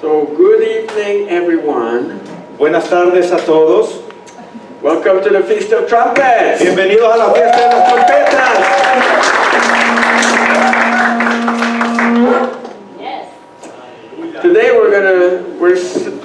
So, good evening, everyone. Buenas tardes a todos. Welcome to the Feast of Trumpets. Bienvenidos a la fiesta de las trompetas. Yes. Today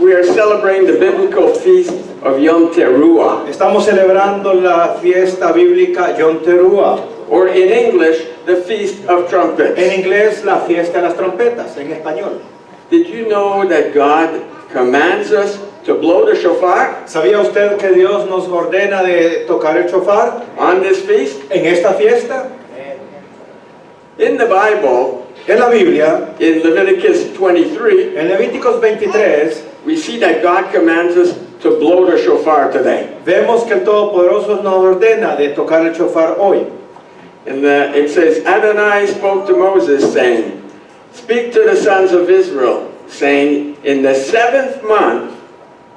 we are celebrating the biblical feast of Yom Teruah, Estamos celebrando la fiesta bíblica Yom Teruah. or in English, the Feast of Trumpets. En inglés, la fiesta de las trompetas, en español. Did you know that God commands us to blow the shofar ¿Sabía usted que Dios nos ordena de tocar el shofar on this feast? en esta fiesta? In the Bible, En la Biblia, in Leviticus 23, en Levíticos 23, we see that God commands us to blow the shofar today. vemos que el Todopoderoso nos ordena de tocar el shofar hoy. And it says, Adonai spoke to Moses, saying, Speak to the sons of Israel, saying, In the 7th month,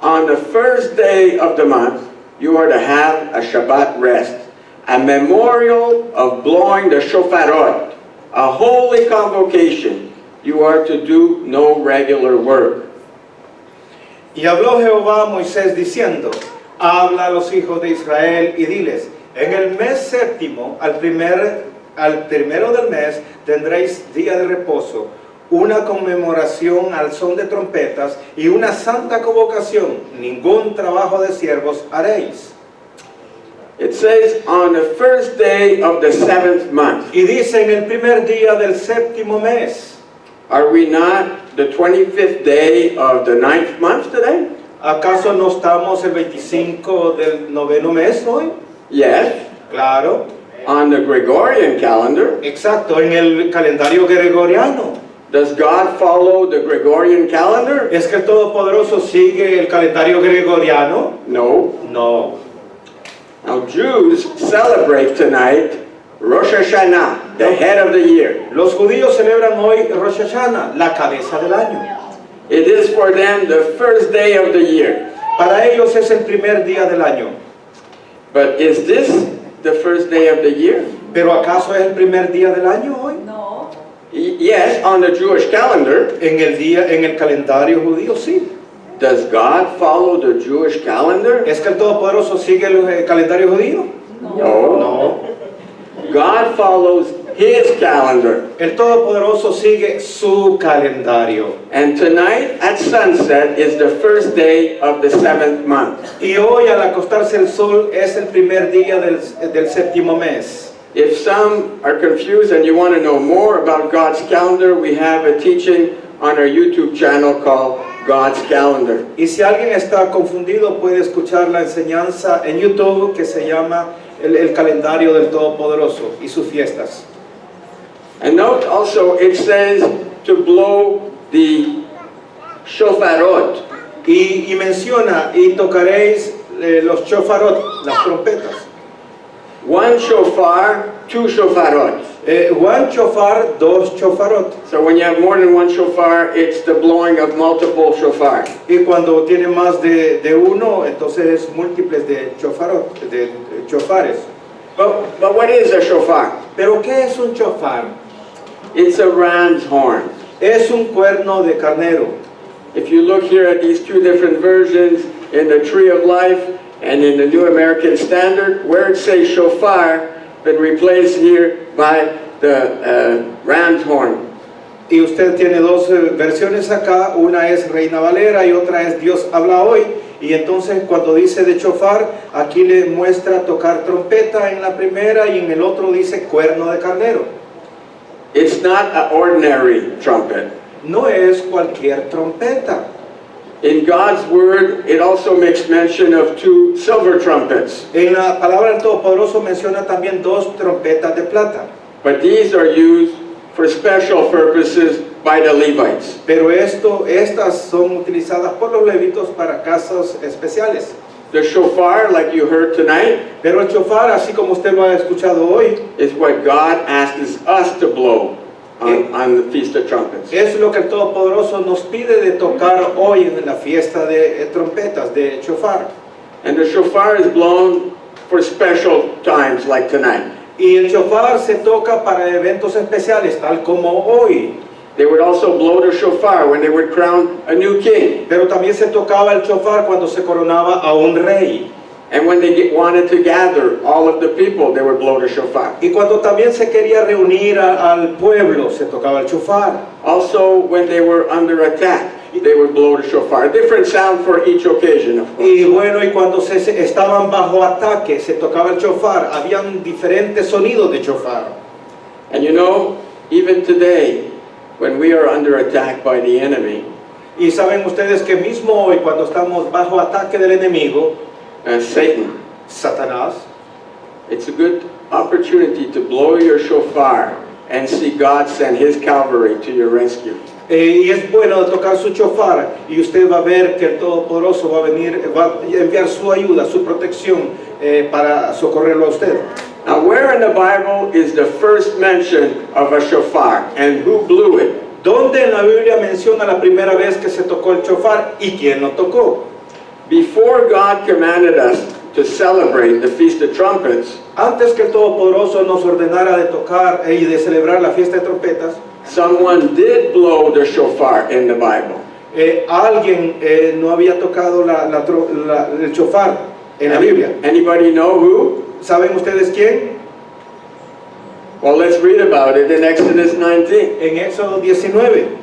on the first day of the month, you are to have a Shabbat rest, a memorial of blowing the shofarot, a holy convocation. You are to do no regular work. Y habló Jehová a Moisés diciendo, habla a los hijos de Israel y diles, en el mes séptimo, al primero del mes, tendréis día de reposo, una conmemoración al son de trompetas y una santa convocación. Ningún trabajo de siervos haréis. It says, on the first day of the 7th month. Y dice en el primer día del séptimo mes. Are we not the 25th day of the 9th month today? ¿Acaso no estamos el 25 del noveno mes hoy? Yes. Claro. On the Gregorian calendar. Exacto, en el calendario gregoriano. Does God follow the Gregorian calendar? ¿Es que el Todopoderoso sigue el calendario gregoriano? No. No. Now Jews celebrate tonight Rosh Hashanah, the head of the year. Los judíos celebran hoy Rosh Hashanah, la cabeza del año. It is for them the first day of the year. Para ellos es el primer día del año. But is this the first day of the year? ¿Pero acaso es el primer día del año hoy? No. Yes, on the Jewish calendar. En el calendario judío sí. Does God follow the Jewish calendar? ¿Es que el Todopoderoso sigue el calendario judío? No. No. God follows His calendar. El Todopoderoso sigue su calendario. And tonight at sunset is the first day of the 7th month. Y hoy al acostarse el sol es el primer día del séptimo mes. If some are confused and you want to know more about God's calendar, we have a teaching on our YouTube channel called God's Calendar. Y si alguien está confundido puede escuchar la enseñanza en YouTube que se llama el calendario del Todopoderoso y sus fiestas. And note also it says to blow the shofarot. Y menciona, y tocaréis los shofarot, las trompetas. One shofar, two shofarot. One shofar, dos shofarot. So when you have more than one shofar, it's the blowing of multiple shofar. Y cuando tiene más de uno, entonces es múltiples de shofarot, de shofares. But what is a shofar? ¿Pero qué es un shofar? It's a ram's horn. Es un cuerno de carnero. If you look here at these two different versions, in the Tree of Life and in the New American Standard, where it says shofar, been replaced here by the ram's horn. Y usted tiene dos versiones acá, una es Reina Valera y otra es Dios habla hoy. Y entonces cuando dice de shofar, aquí le muestra tocar trompeta en la primera y en el otro dice cuerno de carnero. It's not an ordinary trumpet. No es cualquier trompeta. In God's Word, it also makes mention of two silver trumpets. En la palabra del Todopoderoso menciona también dos trompetas de plata. But these are used for special purposes by the Levites. Pero estas son utilizadas por los levitos para casos especiales. The shofar, like you heard tonight, Pero el shofar, así como usted lo ha escuchado hoy, is what God asks us to blow on the Feast of Trumpets. es lo que el Todopoderoso nos pide de tocar hoy en la fiesta de trompetas, de shofar. And the shofar is blown for special times like tonight. Y el shofar se toca para eventos especiales, tal como hoy. They would also blow the shofar when they would crown a new king. Pero también se tocaba el shofar cuando se coronaba a un rey. And when they wanted to gather all of the people, they would blow the shofar. Y cuando también se quería reunir al pueblo, se tocaba el shofar. Also, when they were under attack, they would blow the shofar. A different sound for each occasion, of course. Y bueno, y cuando se estaban bajo ataque, se tocaba el shofar. Habían diferentes sonidos de shofar. And you know, even today, when we are under attack by the enemy, Y saben ustedes que mismo hoy, cuando estamos bajo ataque del enemigo, Satan, Satanás, it's a good opportunity to blow your shofar and see God send His cavalry to your rescue. y es bueno tocar su shofar y usted va a ver que el Todopoderoso va a venir, va a enviar su ayuda, su protección para socorrerlo a usted. Now, where in the Bible is the first mention of a shofar and who blew it? ¿Dónde en la Biblia menciona la primera vez que se tocó el shofar y quién lo tocó? Before God commanded us to celebrate the Feast of Trumpets, Antes que el Todopoderoso nos ordenara de tocar y de celebrar la fiesta de trompetas, someone did blow the shofar in the Bible. alguien no había tocado el shofar en la Biblia. Anybody know who? ¿Saben ustedes quién? Well, let's read about it in Exodus 19. En Éxodo 19.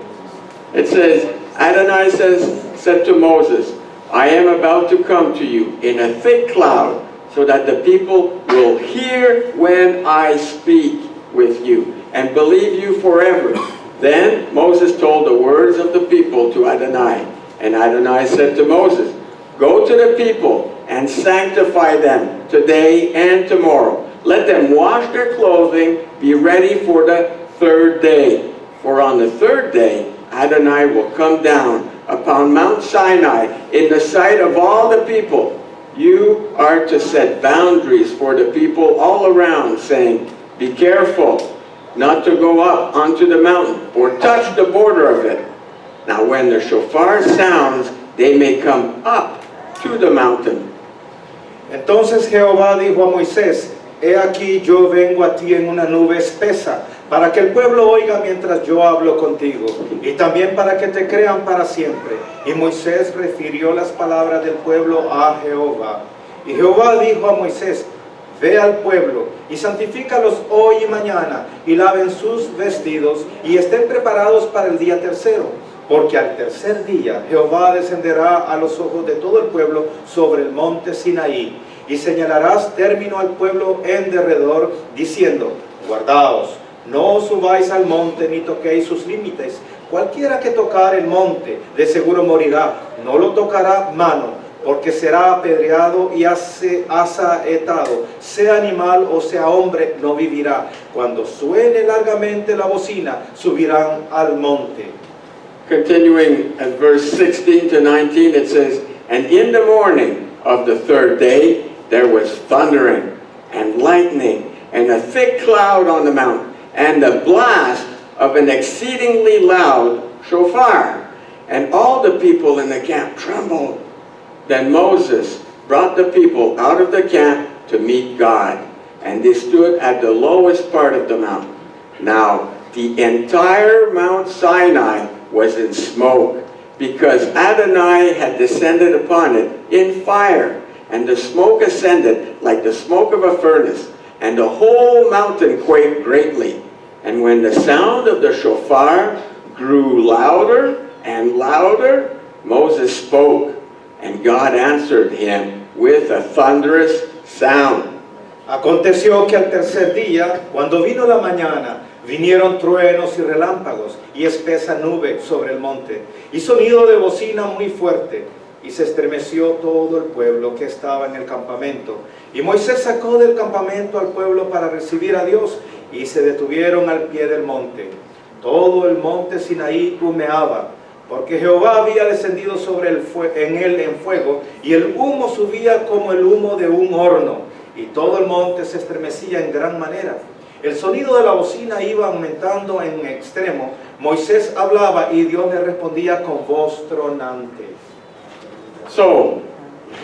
It says, Adonai said to Moses, I am about to come to you in a thick cloud, so that the people will hear when I speak with you, and believe you forever. Then Moses told the words of the people to Adonai. And Adonai said to Moses, Go to the people and sanctify them today and tomorrow. Let them wash their clothing, be ready for the third day. For on the third day, Adonai will come down upon Mount Sinai in the sight of all the people. You are to set boundaries for the people all around, saying, Be careful not to go up onto the mountain or touch the border of it. Now when the shofar sounds, they may come up to the mountain. Entonces Jehová dijo a Moisés, He aquí yo vengo a ti en una nube espesa, para que el pueblo oiga mientras yo hablo contigo, y también para que te crean para siempre. Y Moisés refirió las palabras del pueblo a Jehová. Y Jehová dijo a Moisés, Ve al pueblo y santifícalos hoy y mañana, y laven sus vestidos, y estén preparados para el día tercero. Porque al tercer día Jehová descenderá a los ojos de todo el pueblo sobre el monte Sinaí, y señalarás término al pueblo en derredor, diciendo, Guardaos, no subáis al monte ni toquéis sus límites. Cualquiera que tocar el monte, de seguro morirá. No lo tocará mano, porque será apedreado y asaetado. Sea animal o sea hombre, no vivirá. Cuando suene largamente la bocina, subirán al monte. Continuing at verse 16 to 19, it says, And in the morning of the third day, there was thundering and lightning and a thick cloud on the mountain, and the blast of an exceedingly loud shofar. And all the people in the camp trembled. Then Moses brought the people out of the camp to meet God, and they stood at the lowest part of the mountain. Now, the entire Mount Sinai was in smoke, because Adonai had descended upon it in fire, and the smoke ascended like the smoke of a furnace, and the whole mountain quaked greatly. And when the sound of the shofar grew louder and louder, Moses spoke, and God answered him with a thunderous sound. Aconteció que al tercer día, cuando vino la mañana, vinieron truenos y relámpagos y espesa nube sobre el monte, y sonido de bocina muy fuerte, y se estremeció todo el pueblo que estaba en el campamento. Y Moisés sacó del campamento al pueblo para recibir a Dios, y se detuvieron al pie del monte. Todo el monte Sinaí humeaba, porque Jehová había descendido sobre en él en fuego, y el humo subía como el humo de un horno, y todo el monte se estremecía en gran manera. El sonido de la bocina iba aumentando en extremo. Moisés hablaba y Dios le respondía con voz tronante. So,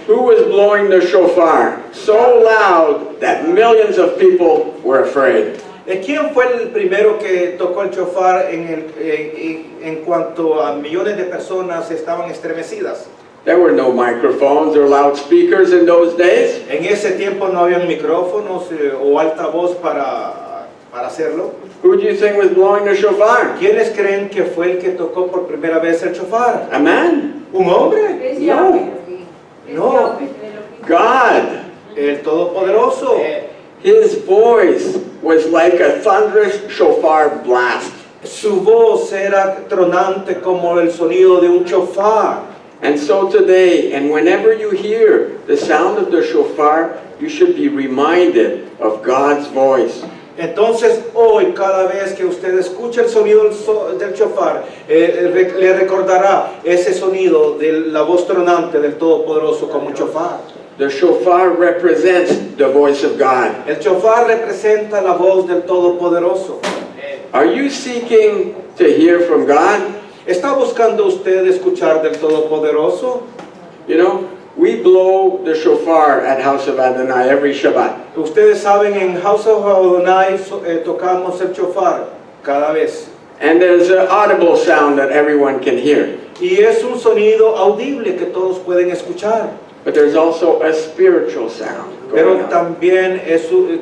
who was blowing the shofar so loud that millions of people were afraid? ¿Quién fue el primero que tocó el shofar en cuanto a millones de personas estaban estremecidas? There were no microphones or loudspeakers in those days. En ese tiempo no había micrófonos o altavoz para hacerlo. Who do you think was blowing the shofar? ¿Quiénes creen que fue el que tocó por primera vez el shofar? A man? ¿Un hombre? Es No. Yahweh. Es No. Yahweh. God. El Todopoderoso. His voice was like a thunderous shofar blast. Su voz era tronante como el sonido de un shofar. And so today, and whenever you hear the sound of the shofar, you should be reminded of God's voice. Entonces hoy, cada vez que usted escuche el sonido del shofar, le recordará ese sonido de la voz tronante del Todopoderoso como un shofar. The shofar represents the voice of God. El shofar representa la voz del Todopoderoso. Are you seeking to hear from God? ¿Está buscando usted escuchar del Todopoderoso? You know, we blow the shofar at House of Adonai every Shabbat. Ustedes saben, en House of Adonai tocamos el shofar cada vez. And there's an audible sound that everyone can hear. Y es un sonido audible que todos pueden escuchar. But there's also a spiritual sound going Pero on. también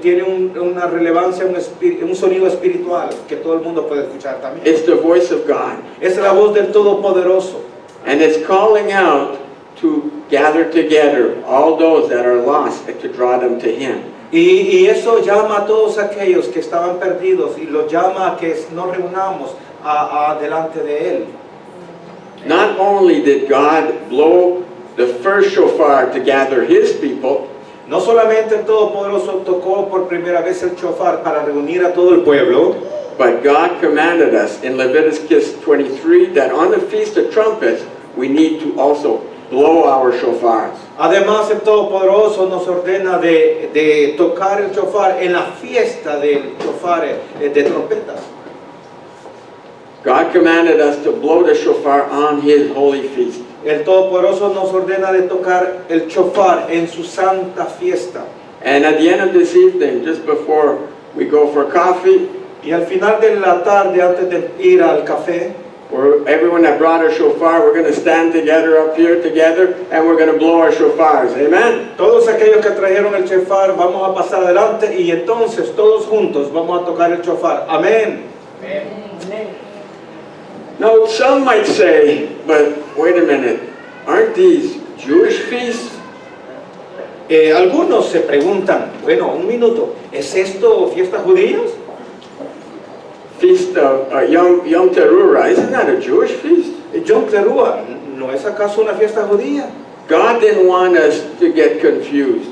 tiene una relevancia, un sonido espiritual que todo el mundo puede escuchar también. It's the voice of God. Es la voz del Todopoderoso. And it's calling out to gather together all those that are lost and to draw them to Him. Y eso llama a todos aquellos que estaban perdidos y los llama a que nos reunamos delante de Él. Not only did God blow the first shofar to gather His people, No solamente el Todopoderoso tocó por primera vez el shofar para reunir a todo el pueblo, but God commanded us in Leviticus 23 that on the Feast of Trumpets, we need to also blow our shofars. además el Todopoderoso nos ordena de tocar el shofar en la fiesta del shofar de trompetas. God commanded us to blow the shofar on His holy feast. El Todopoderoso nos ordena de tocar el shofar en su santa fiesta. And at the end of this evening, just before we go for coffee, Y al final de la tarde, antes de ir al café, everyone that brought a shofar, we're going to stand together up here together, and we're going to blow our shofars. Amen? todos aquellos que trajeron el shofar vamos a pasar adelante y entonces todos juntos vamos a tocar el shofar. Amén. Now, some might say, but wait a minute, aren't these Jewish feasts? Algunos se preguntan, bueno, un minuto, ¿es esto fiestas judías? Feast of Yom Teruah, isn't that a Jewish feast? Yom Teruah, ¿no es acaso una fiesta judía? God didn't want us to get confused.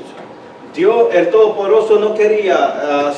Dios, el Todopoderoso, no quería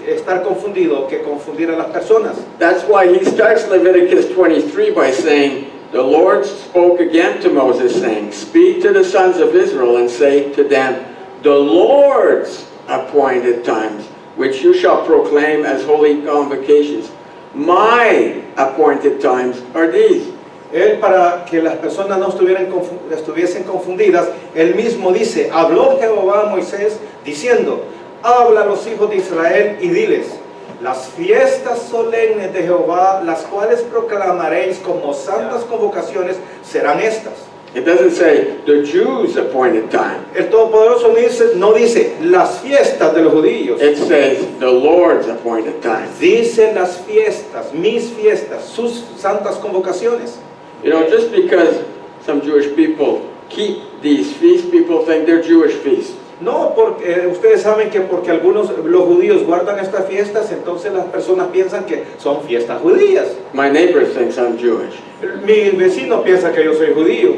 estar confundido, que confundiera a las personas. That's why He starts Leviticus 23 by saying, the Lord spoke again to Moses, saying, speak to the sons of Israel and say to them, the Lord's appointed times, which you shall proclaim as holy convocations. My appointed times are these. Él, para que las personas no estuviesen confundidas, él mismo dice, habló Jehová a Moisés diciendo, habla a los hijos de Israel y diles, las fiestas solemnes de Jehová, las cuales proclamaréis como santas convocaciones, serán estas. It doesn't say the Jews' appointed time. El Todopoderoso no dice las fiestas de los judíos, It says the Lord's appointed time. dice las fiestas, mis fiestas, sus santas convocaciones. You know, just because some Jewish people keep these feasts, people think they're Jewish feasts. No, porque ustedes saben que porque los judíos guardan estas fiestas, entonces las personas piensan que son fiestas judías. My neighbor thinks I'm Jewish. Mi vecino piensa que yo soy judío.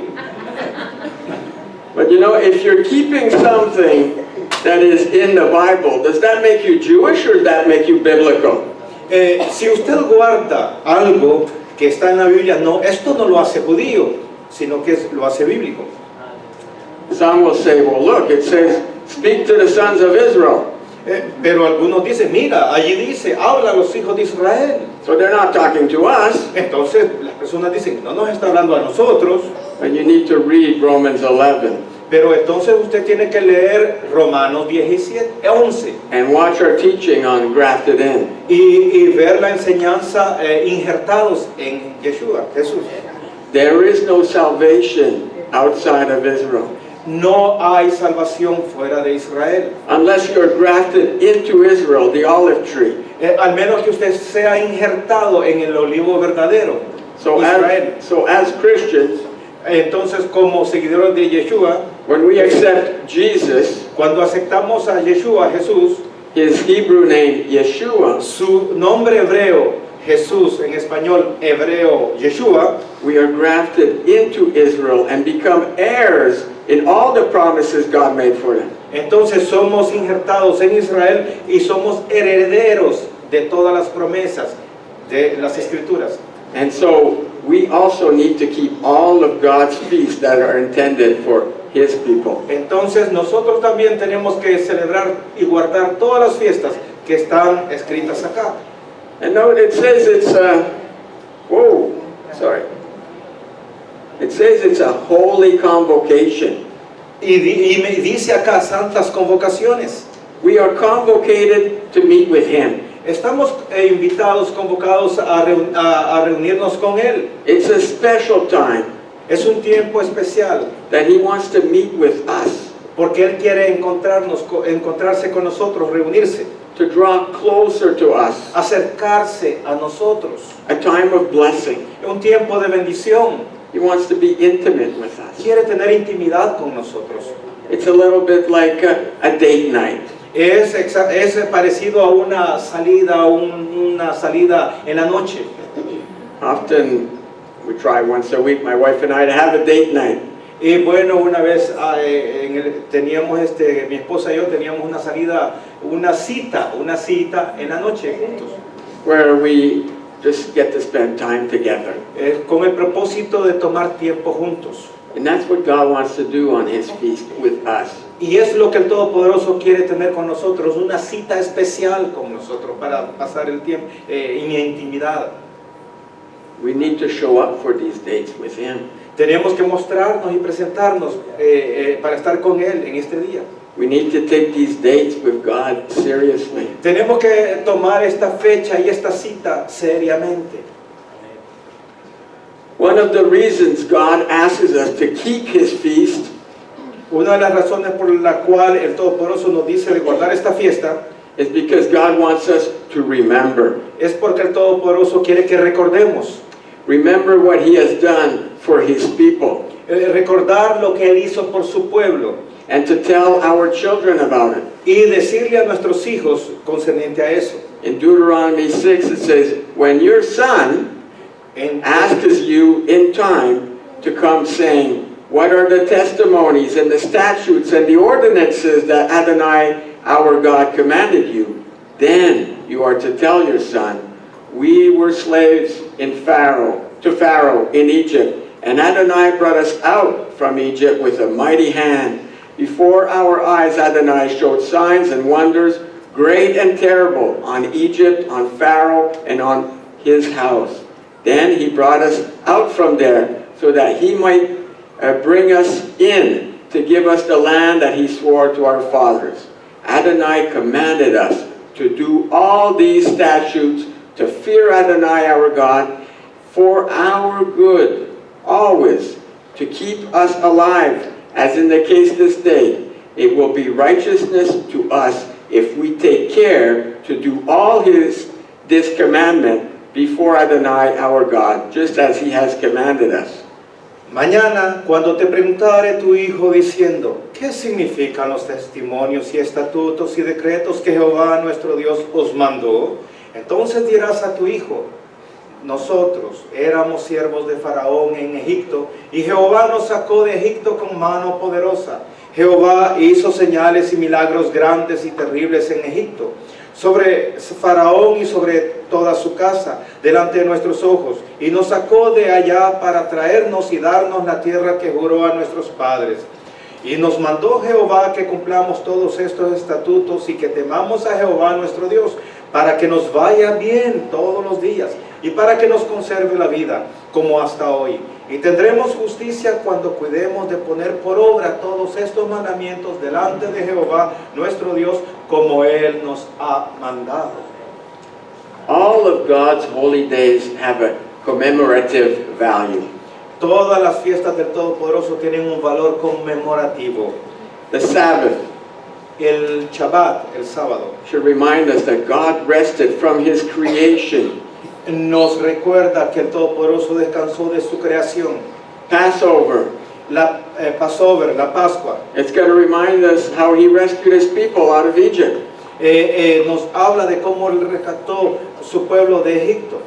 But you know, if you're keeping something that is in the Bible, does that make you Jewish or does that make you biblical? Si usted guarda algo que está en la Biblia, no, esto no lo hace judío, sino que lo hace bíblico. Some will say, well, look, it says, speak to the sons of Israel. Pero algunos dicen, mira, allí dice, habla a los hijos de Israel. So they're not talking to us. Entonces las personas dicen, no nos está hablando a nosotros. And you need to read Romans 11. Pero entonces usted tiene que leer Romanos 11 and watch our teaching on grafted in. y ver la enseñanza injertados en Yeshua, Jesús. There is no salvation outside of Israel. No hay salvación fuera de Israel. Unless you're grafted into Israel, the olive tree. Al menos que usted sea injertado en el olivo verdadero, Israel. So as Christians, Entonces, como seguidores de Yeshua, when we accept Jesus, cuando aceptamos a Yeshua, Jesús, his Hebrew name Yeshua, su nombre hebreo, Jesús, en español hebreo, Yeshua, we are grafted into Israel and become heirs in all the promises God made for them. entonces somos injertados en Israel y somos herederos de todas las promesas de las Escrituras. And so we also need to keep all of God's feasts that are intended for his people. Entonces nosotros también tenemos que celebrar y guardar todas las fiestas que están escritas acá. And note it says it's It says it's a holy convocation. Y me dice acá santas convocaciones. We are convocated to meet with him. Estamos invitados, convocados a reunirnos con Él. It's a special time Es un tiempo especial that he wants to meet with us, porque Él quiere encontrarse con nosotros, reunirse, to draw closer to us. acercarse a nosotros. A time of blessing. Un tiempo de bendición. He wants to be intimate with us. Quiere tener intimidad con nosotros. It's a little bit like a date night. Es parecido a una salida en la noche. Often we try once a week, my wife and I, to have a date night. Y bueno, una vez teníamos mi esposa y yo teníamos una cita en la noche juntos, Where we just get to spend time together. con el propósito de tomar tiempo juntos. And that's what God wants to do on his feast with us. Y es lo que el Todopoderoso quiere tener con nosotros, una cita especial con nosotros para pasar el tiempo en intimidad. We need to show up for these dates with him. Tenemos que mostrarnos y presentarnos para estar con Él en este día. We need to take these dates with God seriously. Tenemos que tomar esta fecha y esta cita seriamente. One of the reasons God asks us to keep his feast Una de las razones por la cual el Todopoderoso nos dice de guardar esta fiesta is because God wants us to remember. es porque el Todopoderoso quiere que recordemos. Remember what he has done for his people, Recordar lo que Él hizo por su pueblo and to tell our children about it. y decirle a nuestros hijos concerniente a eso. In Deuteronomy 6 it says, when your son En, asks you in time to come saying, what are the testimonies and the statutes and the ordinances that Adonai our God commanded you? Then you are to tell your son, we were slaves to Pharaoh in Egypt, and Adonai brought us out from Egypt with a mighty hand. Before our eyes Adonai showed signs and wonders, great and terrible, on Egypt, on Pharaoh, and on his house. Then he brought us out from there so that he might bring us in to give us the land that he swore to our fathers. Adonai commanded us to do all these statutes, to fear Adonai our God, for our good, always, to keep us alive, as in the case this day. It will be righteousness to us if we take care to do all this commandment before Adonai our God, just as he has commanded us. Mañana, cuando te preguntare tu hijo diciendo, ¿qué significan los testimonios y estatutos y decretos que Jehová nuestro Dios os mandó? Entonces dirás a tu hijo, nosotros éramos siervos de Faraón en Egipto, y Jehová nos sacó de Egipto con mano poderosa. Jehová hizo señales y milagros grandes y terribles en Egipto, sobre Faraón y sobre toda su casa, delante de nuestros ojos, y nos sacó de allá para traernos y darnos la tierra que juró a nuestros padres. Y nos mandó Jehová que cumplamos todos estos estatutos y que temamos a Jehová nuestro Dios, para que nos vaya bien todos los días y para que nos conserve la vida, como hasta hoy. Y tendremos justicia cuando cuidemos de poner por obra todos estos mandamientos delante de Jehová, nuestro Dios, como Él nos ha mandado. All of God's holy days have a commemorative value. Todas las fiestas del Todopoderoso tienen un valor conmemorativo. The Sabbath El Shabbat, el sábado, should remind us that God rested from His creation. nos recuerda que el Todopoderoso descansó de su creación. Passover, La Passover, la Pascua, it's going to remind us how He rescued His people out of Egypt. nos habla de cómo Él rescató su pueblo de Egipto.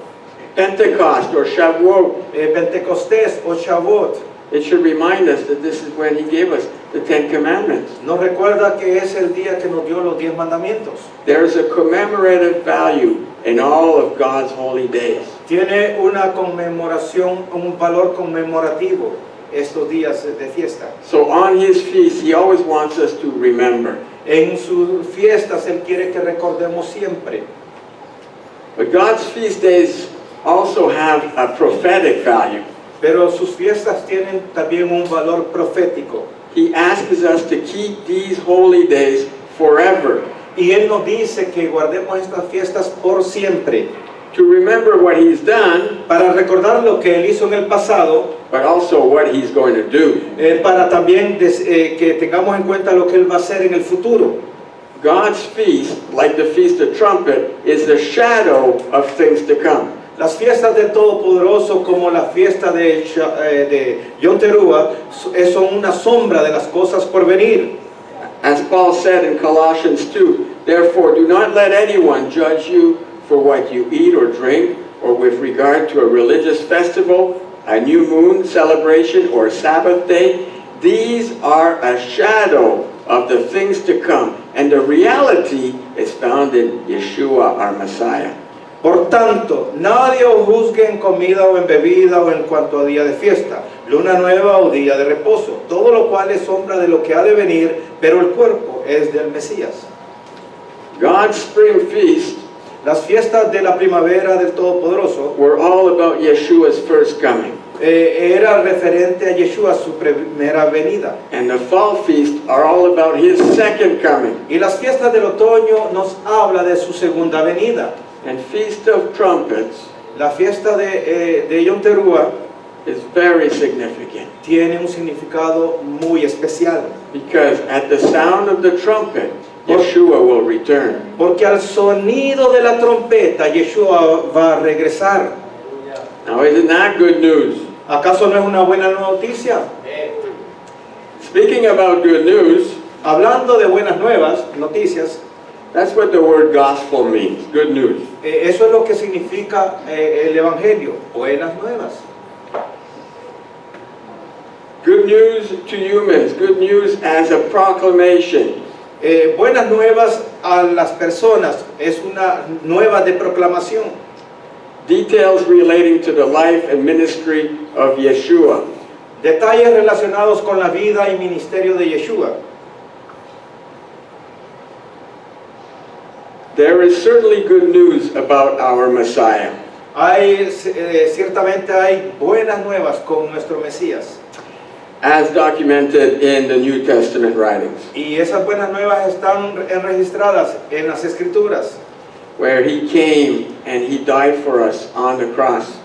Pentecost or Shavuot, Pentecostés o Shavuot, it should remind us that this is when He gave us the Ten Commandments. nos recuerda que es el día que nos dio los 10 mandamientos. There is a commemorative value in all of God's holy days. Tiene una conmemoración, un valor conmemorativo estos días de fiesta. So on His feast, He always wants us to remember. En sus fiestas Él quiere que recordemos siempre. But God's feast days also have a prophetic value. Pero sus fiestas tienen también un valor profético. He asks us to keep these holy days forever, Y Él nos dice que guardemos estas fiestas por siempre, to remember what He's done, para recordar lo que Él hizo en el pasado, but also what He's going to do. para también que tengamos en cuenta lo que Él va a hacer en el futuro. God's feast, like the Feast of Trumpet, is the shadow of things to come. Las fiestas del Todopoderoso, como la fiesta de Yom Teruah, son una sombra de las cosas por venir. As Paul said in Colossians 2, therefore do not let anyone judge you for what you eat or drink, or with regard to a religious festival, a new moon celebration, or Sabbath day. These are a shadow of the things to come, and the reality is found in Yeshua, our Messiah. Por tanto, nadie os juzgue en comida o en bebida o en cuanto a día de fiesta, luna nueva o día de reposo, todo lo cual es sombra de lo que ha de venir, pero el cuerpo es del Mesías. God's spring feast Las fiestas de la primavera del Todopoderoso were all about Yeshua's first coming, era referente a Yeshua, su primera venida. and the fall feast are all about His second coming. Y las fiestas del otoño nos habla de su segunda venida. And Feast of Trumpets La fiesta de Yom Teruah is very significant, tiene un significado muy especial, because at the sound of the trumpet, Yeshua will return. porque al sonido de la trompeta Yeshua va a regresar. Now, isn't that good news? ¿Acaso no es una buena noticia? Speaking about good news, Hablando de buenas nuevas, noticias, that's what the word gospel means, good news. eso es lo que significa el Evangelio, buenas nuevas. Good news to humans, good news as a proclamation. Buenas nuevas a las personas, es una nueva de proclamación. Details relating to the life and ministry of Yeshua. Detalles relacionados con la vida y ministerio de Yeshua. There is certainly good news about our Messiah. Ciertamente hay buenas nuevas con nuestro Mesías. As documented in the New Testament writings, Y esas buenas nuevas están registradas en las Escrituras, where He came and He died for us on the cross.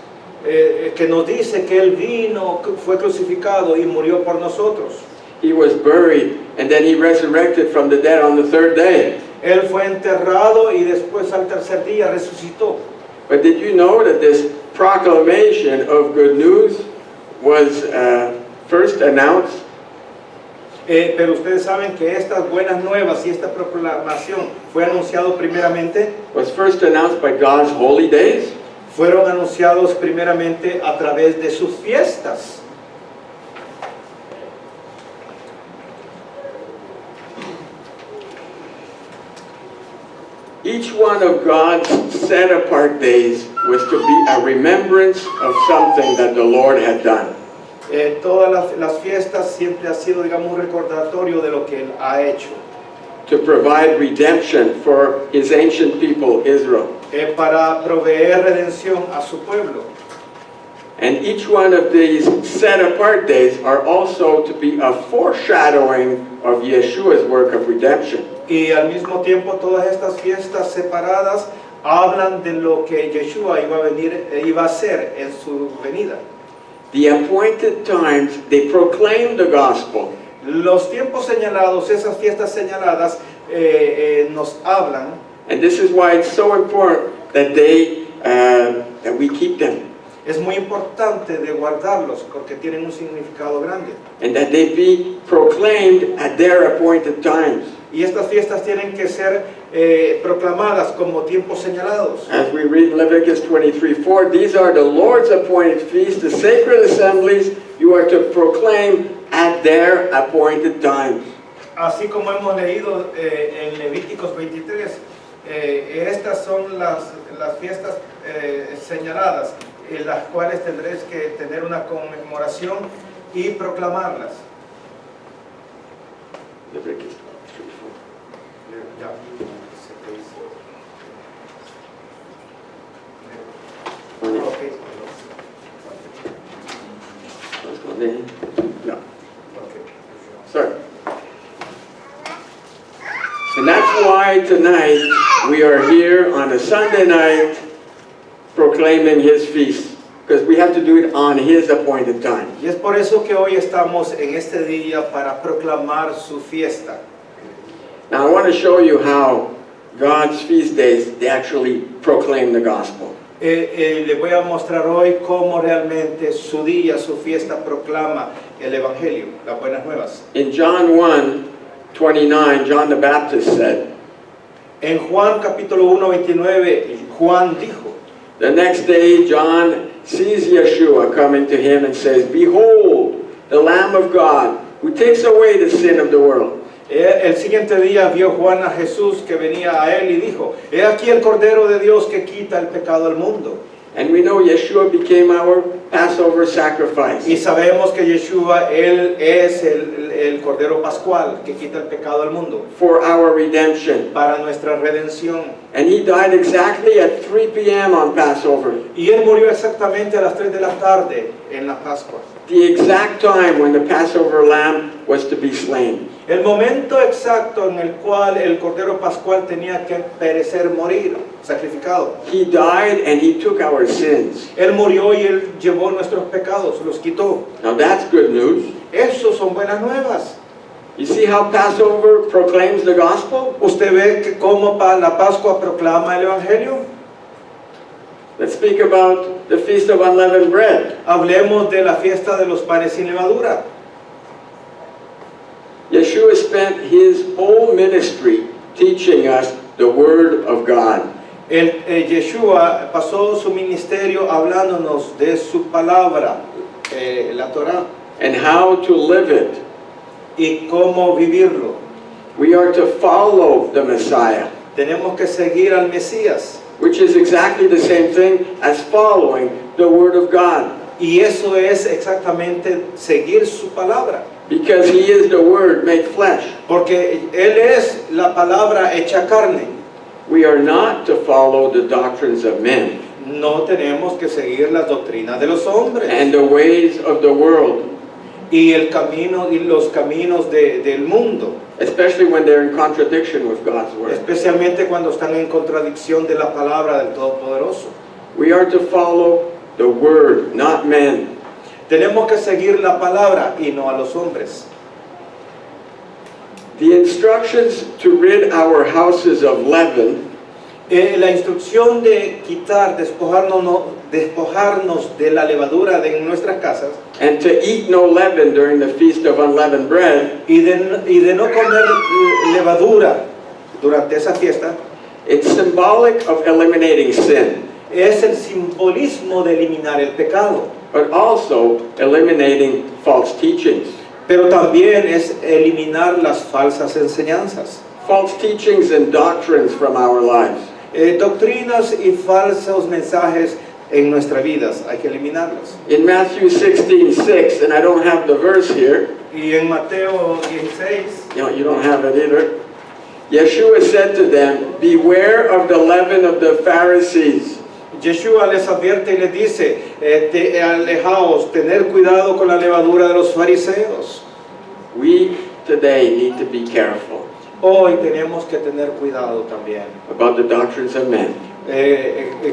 que nos dice que Él vino, fue crucificado y murió por nosotros. He was buried, and then He resurrected from the dead on the third day. Él fue enterrado y después al tercer día resucitó. But did you know that this proclamation of good news was first announced Pero ustedes saben que estas buenas nuevas y esta proclamación fue anunciado primeramente, by God's holy days? fueron anunciados primeramente a través de sus fiestas. Each one of God's set-apart days was to be a remembrance of something that the Lord had done. Todas las fiestas siempre ha sido, digamos, un recordatorio de lo que Él ha hecho, To provide redemption for His ancient people, Israel. para proveer redención a su pueblo. And each one of these set-apart days are also to be a foreshadowing of Yeshua's work of redemption. Y al mismo tiempo todas estas fiestas separadas hablan de lo que Yeshua iba a hacer en su venida. The appointed times, they proclaim the gospel. Los tiempos señalados, esas fiestas señaladas, nos hablan, And this is why it's so important that that we keep them. es muy importante de guardarlos porque tienen un significado grande. And that they be proclaimed at their appointed times. Y estas fiestas tienen que ser proclamadas como tiempos señalados. As we read Leviticus 23:4, these are the Lord's appointed feasts, the sacred assemblies you are to proclaim at their appointed times. Así como hemos leído en Levíticos 23, estas son las fiestas señaladas, en las cuales tendréis que tener una conmemoración y proclamarlas. Leviticus 23:4. Ya. Ok. Let's go there. No. Ok. Sorry. And that's why tonight we are here on a Sunday night proclaiming his feast, because we have to do it on his appointed time. Y es por eso que hoy estamos en este día para proclamar su fiesta. Now I want to show you how God's feast days, they actually proclaim the gospel. Le voy a mostrar hoy cómo realmente su día, su fiesta proclama el Evangelio, las buenas nuevas. In John 1:29, John the Baptist said, En Juan capítulo 1:29, Juan dijo, the next day John sees Yeshua coming to him and says, behold, the Lamb of God, who takes away the sin of the world. el siguiente día vio Juan a Jesús que venía a él y dijo, he aquí el Cordero de Dios que quita el pecado del mundo. And we know Yeshua became our Passover sacrifice. Y sabemos que Yeshua, Él es el Cordero Pascual que quita el pecado del mundo For our redemption. para nuestra redención. And he died exactly at 3 p.m. on Passover, Y Él murió exactamente a las 3 de la tarde en la Pascua. the exact time when the Passover lamb was to be slain. El momento exacto en el cual el Cordero Pascual tenía que perecer, morir, sacrificado. He died and he took our sins. Él murió y Él llevó nuestros pecados, los quitó. Now that's good news. Eso son buenas nuevas. You see how Passover proclaims the gospel? ¿Usted ve que cómo la Pascua proclama el Evangelio? Let's speak about the Feast of Unleavened Bread. Hablemos de la fiesta de los panes sin levadura. Yeshua spent his whole ministry teaching us the Word of God. Yeshua pasó su ministerio hablándonos de su palabra, la Torá, And how to live it. y cómo vivirlo. We are to follow the Messiah, Tenemos que seguir al Mesías. which is exactly the same thing as following the Word of God. Y eso es exactamente seguir su palabra. Because he is the Word made flesh. Porque Él es la palabra hecha carne. We are not to follow the doctrines of men No tenemos que seguir las doctrinas de los hombres. and the ways of the world, Y el camino y los caminos del mundo. especially when they're in contradiction with God's Word. Especialmente cuando están en contradicción de la palabra del Todopoderoso. We are to follow the Word, not men. Tenemos que seguir la palabra y no a los hombres. The instructions to rid our houses of leaven La instrucción de quitar, despojarnos de la levadura de nuestras casas and to eat no leaven during the Feast of Unleavened Bread, y de no comer levadura durante esa fiesta, it's symbolic of eliminating sin, es el simbolismo de eliminar el pecado, but also eliminating false teachings. pero también es eliminar las falsas enseñanzas. False teachings and doctrines from our lives. Doctrinas y falsos mensajes en nuestras vidas, hay que eliminarlos. In Matthew 16:6, and I don't have the verse here, Y en Mateo 16, you don't have it either. Yeshua said to them, beware of the leaven of the Pharisees. Yeshua les advierte y les dice, alejaos, tener cuidado con la levadura de los fariseos. We today need to be careful Hoy tenemos que tener cuidado también about the doctrines of men.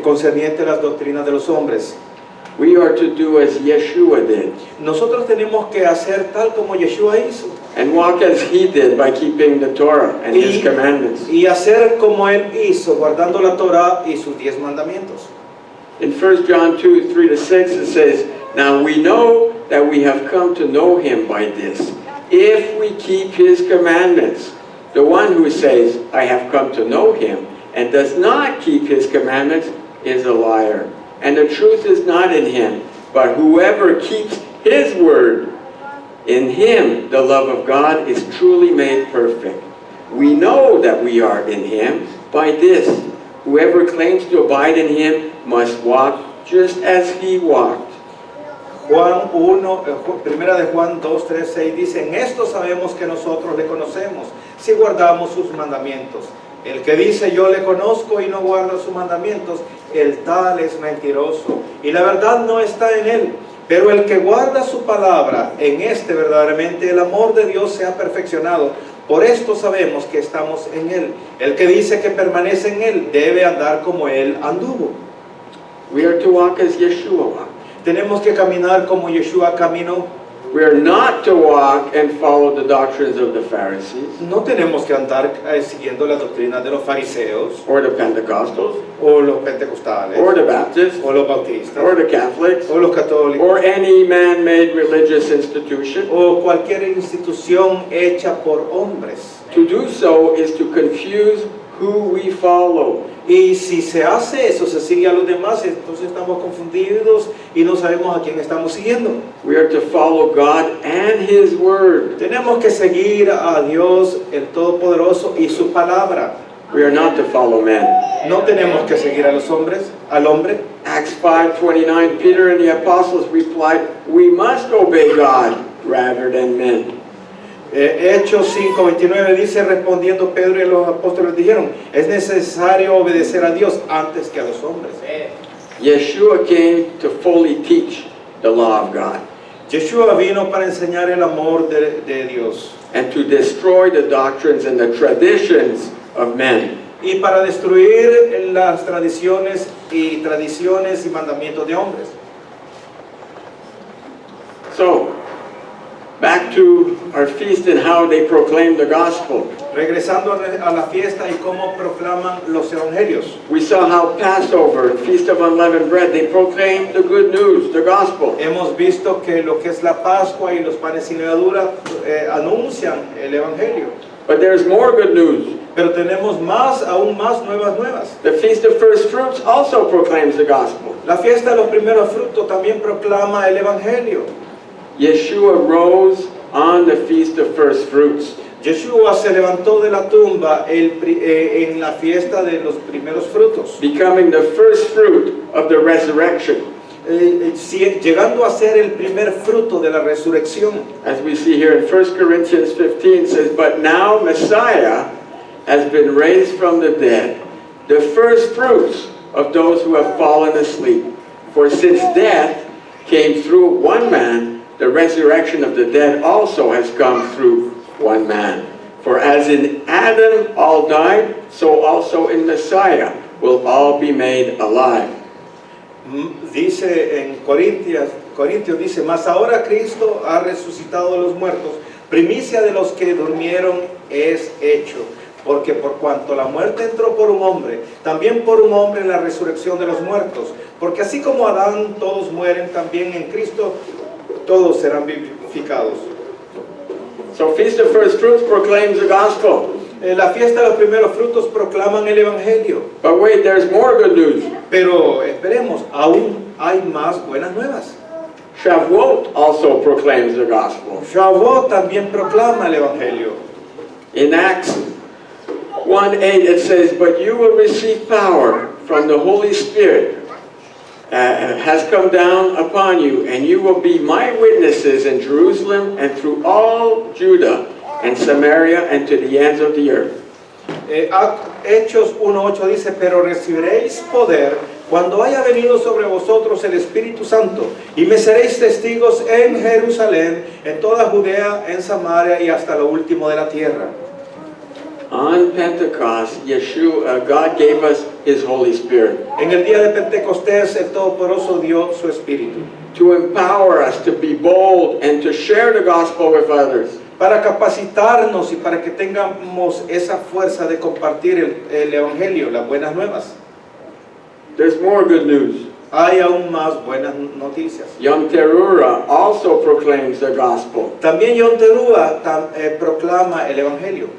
concerniente a las doctrinas de los hombres. We are to do as Yeshua did Nosotros tenemos que hacer tal como Yeshua hizo and walk as he did by keeping the Torah and his commandments. y hacer como él hizo, guardando la Torah y sus 10 mandamientos. In 1 John 2, 3-6 it says, "Now we know that we have come to know him by this, if we keep his commandments. The one who says, I have come to know him, and does not keep his commandments is a liar. And the truth is not in him, but whoever keeps his word, in him the love of God is truly made perfect. We know that we are in him by this. Whoever claims to abide in him must walk just as he walked." Primera de Juan 2, 3, 6 dice, en esto sabemos que nosotros le conocemos, si guardamos sus mandamientos. El que dice yo le conozco y no guarda sus mandamientos, el tal es mentiroso, y la verdad no está en él. Pero el que guarda su palabra, en este verdaderamente el amor de Dios se ha perfeccionado. Por esto sabemos que estamos en él. El que dice que permanece en él, debe andar como él anduvo. We are to walk as Yeshua walked. Tenemos que caminar como Yeshua caminó. We are not to walk and follow the doctrines of the Pharisees No tenemos que andar siguiendo las doctrinas de los fariseos, or the Pentecostals o los pentecostales, or the Baptists o los bautistas, or the Catholics o los católicos, or any man-made religious institution. o cualquier institución hecha por hombres. To do so is to confuse who we follow. Y si se hace eso, se sigue a los demás, entonces estamos confundidos y no sabemos a quién estamos siguiendo. We are to follow God and His Word. Tenemos que seguir a Dios, el Todopoderoso, y su palabra. We are not to follow men. No tenemos que seguir a los hombres, al hombre. Acts 5:29, Peter and the apostles replied, "We must obey God rather than men." Hechos 5:29 dice, respondiendo Pedro y los apóstoles dijeron, es necesario obedecer a Dios antes que a los hombres. Yeshua came to fully teach the law of God Yeshua vino para enseñar el amor de Dios and to destroy the doctrines and the traditions of men. y para destruir las tradiciones y mandamientos de hombres. So, back to our feast and how they proclaim the gospel. Regresando a la fiesta y cómo proclaman los evangelios. We saw how Passover, Feast of Unleavened Bread, they proclaimed the good news, the gospel. Hemos visto que lo que es la Pascua y los panes sin levadura anuncian el evangelio. But there's more good news. Pero tenemos aún más nuevas. The Feast of First Fruits also proclaims the gospel. La fiesta de los primeros frutos también proclama el evangelio. Yeshua rose on the Feast of First Fruits. Yeshua se levantó de la tumba en la fiesta de los primeros frutos, Becoming the first fruit of the resurrection. llegando a ser el primer fruto de la resurrección. As we see here in 1 Corinthians 15, it says, "But now Messiah has been raised from the dead, the first fruits of those who have fallen asleep. For since death came through one man, the resurrection of the dead also has come through one man. For as in Adam all died, so also in Messiah will all be made alive." Dice en Corintios dice, mas ahora Cristo ha resucitado de los muertos, primicia de los que durmieron es hecho. Porque por cuanto la muerte entró por un hombre, también por un hombre la resurrección de los muertos. Porque así como Adán todos mueren, también en Cristo todos serán vivificados. So Feast of First Fruits proclaims the gospel. La fiesta de los primeros frutos proclaman el evangelio. But wait, there's more good news. Pero esperemos, aún hay más buenas nuevas. Shavuot also proclaims the gospel. Shavuot también proclama el evangelio. In Acts 1:8 it says, "But you will receive power from the Holy Spirit has come down upon you, and you will be my witnesses in Jerusalem and through all Judah and Samaria and to the ends of the earth." Hechos 1:8 dice, pero recibiréis poder cuando haya venido sobre vosotros el Espíritu Santo, y me seréis testigos en Jerusalén, en toda Judea, en Samaria y hasta lo último de la tierra. On Pentecost, God gave us His Holy Spirit En el día de Pentecostés, el Todopoderoso dio su Espíritu to empower us to be bold and to share the gospel with others. para capacitarnos y para que tengamos esa fuerza de compartir el Evangelio, las buenas nuevas. There's more good news. Hay aún más buenas noticias. Yom Teruah also proclaims the gospel. También Yom Teruah proclama el Evangelio.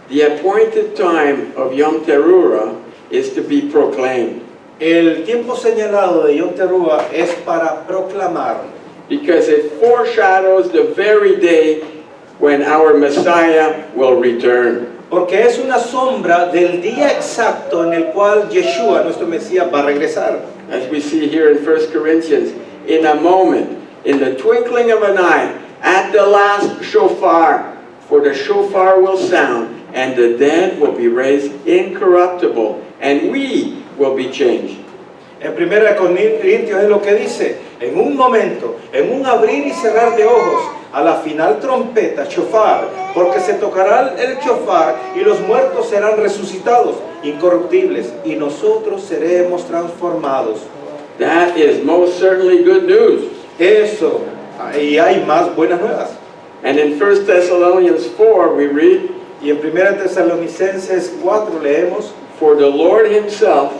The appointed time of Yom Teruah is to be proclaimed, El tiempo señalado de Yom Teruah es para proclamar, because it foreshadows the very day when our Messiah will return. porque es una sombra del día exacto en el cual Yeshua, nuestro Mesías, va a regresar. As we see here in 1 Corinthians, in a moment, in the twinkling of an eye, at the last shofar, for the shofar will sound, and the dead will be raised incorruptible, and we will be changed. En 1 Corintios es lo que dice, en un momento, en un abrir y cerrar de ojos, a la final trompeta, shofar, porque se tocará el shofar y los muertos serán resucitados, incorruptibles, y nosotros seremos transformados. That is most certainly good news. Eso, y hay más buenas nuevas. And in 1 Thessalonians 4 we read, Y en 1 Tesalonicenses 4 leemos, For the Lord himself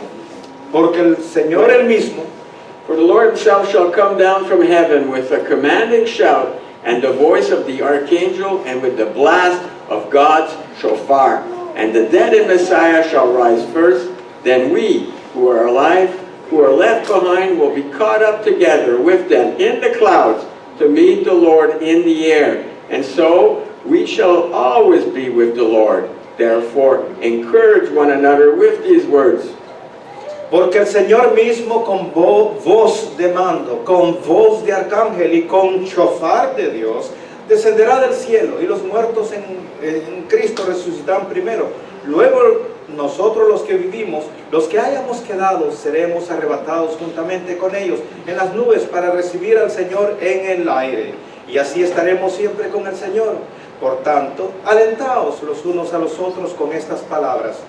shall come down from heaven with a commanding shout, and the voice of the archangel, and with the blast of God's shofar. And the dead in Messiah shall rise first, then we, who are alive, who are left behind, will be caught up together with them in the clouds to meet the Lord in the air. And so we shall always be with the Lord. Therefore, encourage one another with these words. Porque el Señor mismo con voz de mando, con voz de arcángel y con shofar de Dios, descenderá del cielo, y los muertos en Cristo resucitarán primero. Luego nosotros los que vivimos, los que hayamos quedado, seremos arrebatados juntamente con ellos en las nubes para recibir al Señor en el aire. Y así estaremos siempre con el Señor. Por tanto, alentaos los unos a los otros con estas palabras.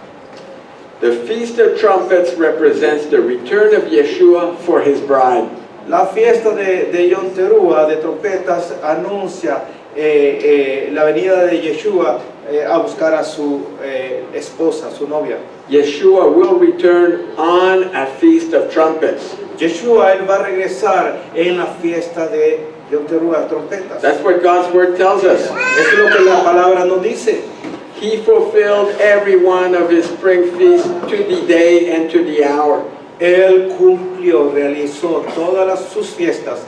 The Feast of Trumpets represents the return of Yeshua for his bride. La fiesta de Yom Teruah, de trompetas, anuncia la venida de Yeshua a buscar a su esposa, su novia. Yeshua will return on a Feast of Trumpets. Yeshua, él va a regresar en la fiesta de Yom Teruah, trompetas. That's what God's word tells us. Eso es lo que la palabra nos dice. He fulfilled every one of his spring feasts to the day and to the hour. Él cumplió, realizó todas sus fiestas,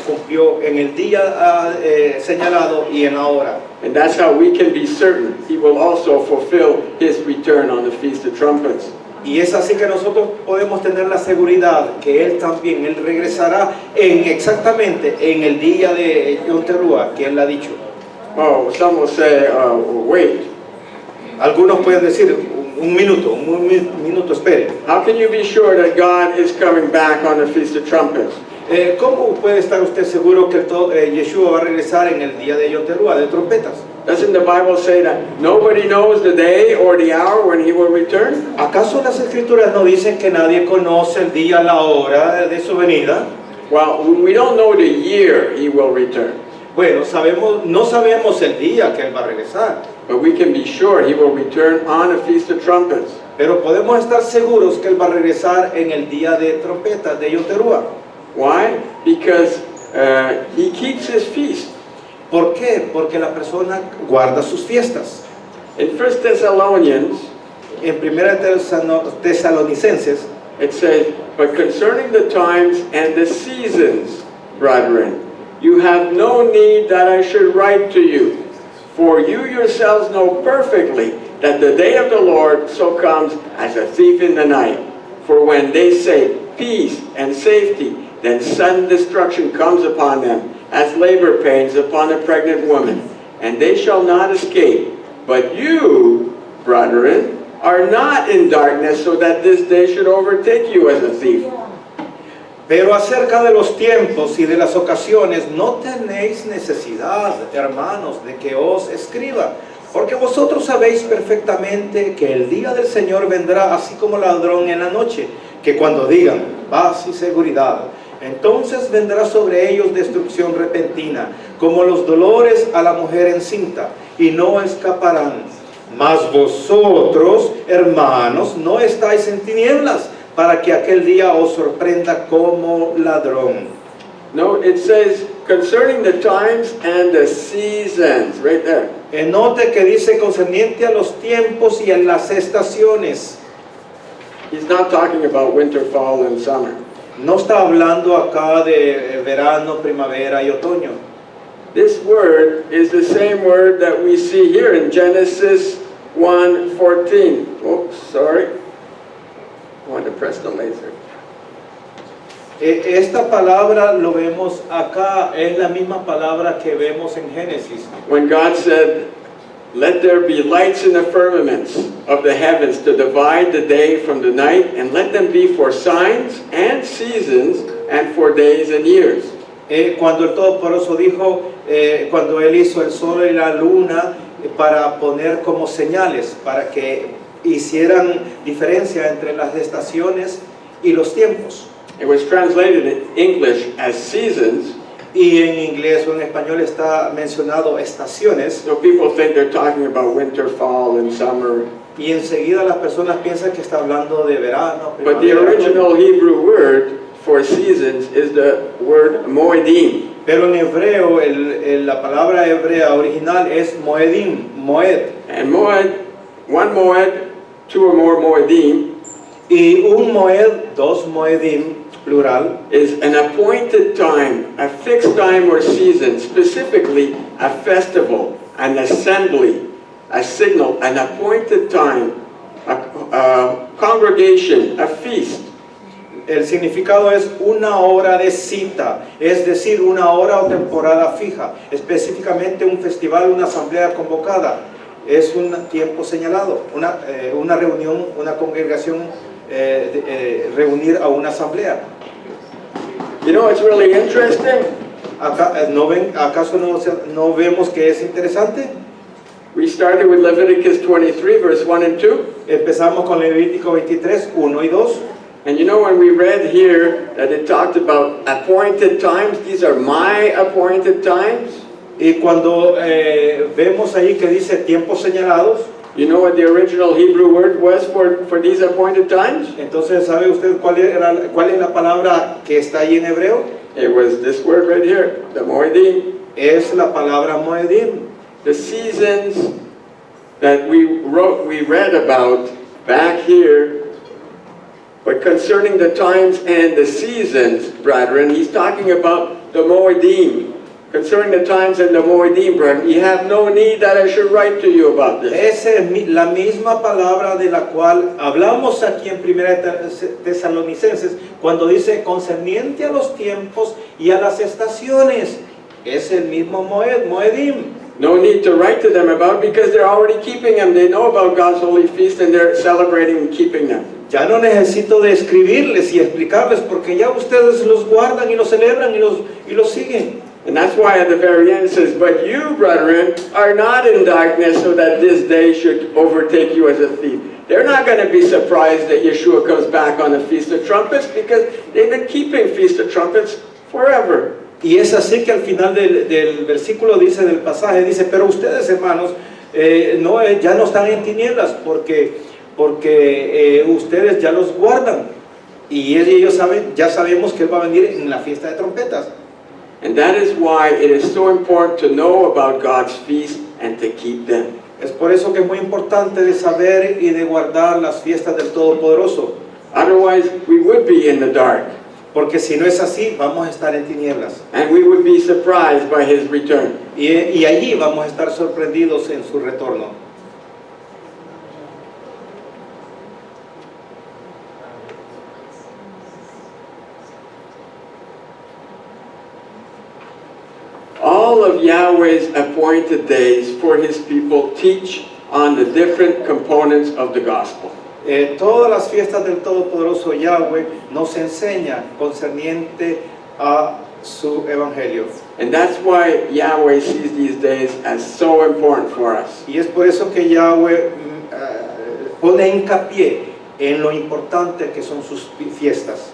cumplió en el día señalado y en la hora. And that's how we can be certain he will also fulfill his return on the Feast of Trumpets. Y es así que nosotros podemos tener la seguridad que Él también, Él regresará exactamente en el día de Yom Teruah, que Él ha dicho. Oh, some will say, wait. Algunos pueden decir, un minuto, espere. How can you be sure that God is coming back on the Feast of Trumpets? ¿Cómo puede estar usted seguro que Yeshua va a regresar en el día de Yom Teruah, de trompetas? Doesn't the Bible say that nobody knows the day or the hour when he will return? ¿Acaso las Escrituras no dicen que nadie conoce el día, la hora de su venida? Well, we don't know the year he will return. Bueno, no sabemos el día que Él va a regresar. But we can be sure he will return on a Feast of Trumpets. Pero podemos estar seguros que Él va a regresar en el día de trompetas, de Yom Teruah. Why? Because he keeps his feast. ¿Por qué? Porque la persona guarda sus fiestas. In 1 Thessalonians, En 1 Tesalonicenses, it says, But concerning the times and the seasons, brethren, you have no need that I should write to you. For you yourselves know perfectly that the day of the Lord so comes as a thief in the night. For when they say peace and safety, then sudden destruction comes upon them, as labor pains upon a pregnant woman. And they shall not escape. But you, brethren, are not in darkness so that this day should overtake you as a thief. Pero acerca de los tiempos y de las ocasiones, no tenéis necesidad, hermanos, de que os escriba, porque vosotros sabéis perfectamente que el día del Señor vendrá así como ladrón en la noche, que cuando digan paz y seguridad, entonces vendrá sobre ellos destrucción repentina, como los dolores a la mujer encinta, y no escaparán. Mas vosotros, hermanos, no estáis en tinieblas, para que aquel día os sorprenda como ladrón. No, it says concerning the times and the seasons, right there. Note que dice concerniente a los tiempos y a las estaciones. He's not talking about winter, fall, and summer. No está hablando acá de verano, primavera y otoño. This word is the same word that we see here in Genesis 1:14. Oh, sorry. I want to press the laser. Esta palabra lo vemos acá, es la misma palabra que vemos en Génesis. When God said, "Let there be lights in the firmaments of the heavens to divide the day from the night, and let them be for signs and seasons and for days and years." Cuando el Todopoderoso dijo, cuando Él hizo el sol y la luna para poner como señales, para que hicieran diferencia entre las estaciones y los tiempos. It was translated in English as seasons. Y en inglés o en español está mencionado estaciones. So people think they're talking about winter, fall, and summer. Y enseguida las personas piensan que está hablando de verano, But the primavera, original Hebrew word for seasons is the word moedim. pero en hebreo la palabra hebrea original es moedim, moed. And moed, one moed, two or more moedim, Y un moed, dos moedim, plural, is an appointed time, a fixed time or season, specifically a festival, an assembly, a signal, an appointed time, a congregation, a feast. El significado es una hora de cita, es decir, una hora o temporada fija, específicamente un festival, una asamblea convocada. Es un tiempo señalado, una reunión, una congregación, reunir a una asamblea. You know, it's really interesting. ¿Acaso no vemos que es interesante? We started with Leviticus 23, verse 1 and 2. Empezamos con Levítico 23, 1 y 2. And you know, when we read here that it talked about appointed times, these are my appointed times. Y cuando vemos ahí que dice tiempos señalados, You know what the original Hebrew word was for these appointed times? entonces ¿sabe usted cuál es la palabra que está ahí en hebreo? It was this word right here, the moedim. Es la palabra moedim. The seasons that we read about back here, but concerning the times and the seasons, brethren, he's talking about the moedim. Concerning the times and the moedim, brethren, you have no need that I should write to you about this. Esa es la misma palabra de la cual hablamos aquí en 1 Tesalonicenses, cuando dice concerniente a los tiempos y a las estaciones. Es el mismo moedim. No need to write to them about it because they're already keeping them. They know about God's holy feast and they're celebrating and keeping them. Ya no necesito de escribirles y explicarles porque ya ustedes los guardan y los celebran y los siguen. And that's why at the very end it says, "But you, brethren, are not in darkness so that this day should overtake you as a thief." They're not going to be surprised that Yeshua comes back on the Feast of Trumpets because they've been keeping Feast of Trumpets forever. Y es así que al final del versículo dice, del pasaje, dice, pero ustedes, hermanos, ya no están en tinieblas porque ustedes ya los guardan. Y ellos saben, ya sabemos que Él va a venir en la fiesta de trompetas. And that is why it is so important to know about God's feast and to keep them. Es por eso que es muy importante de saber y de guardar las fiestas del Todopoderoso. Otherwise, we would be in the dark. Porque si no es así, vamos a estar en tinieblas. And we would be surprised by His return. Y allí vamos a estar sorprendidos en su retorno. All of Yahweh's appointed days for His people teach on the different components of the gospel. Todas las fiestas del Todopoderoso Yahweh nos enseña concerniente a su evangelio. And that's why Yahweh sees these days as so important for us. Y es por eso que Yahweh pone hincapié en lo importante que son sus fiestas.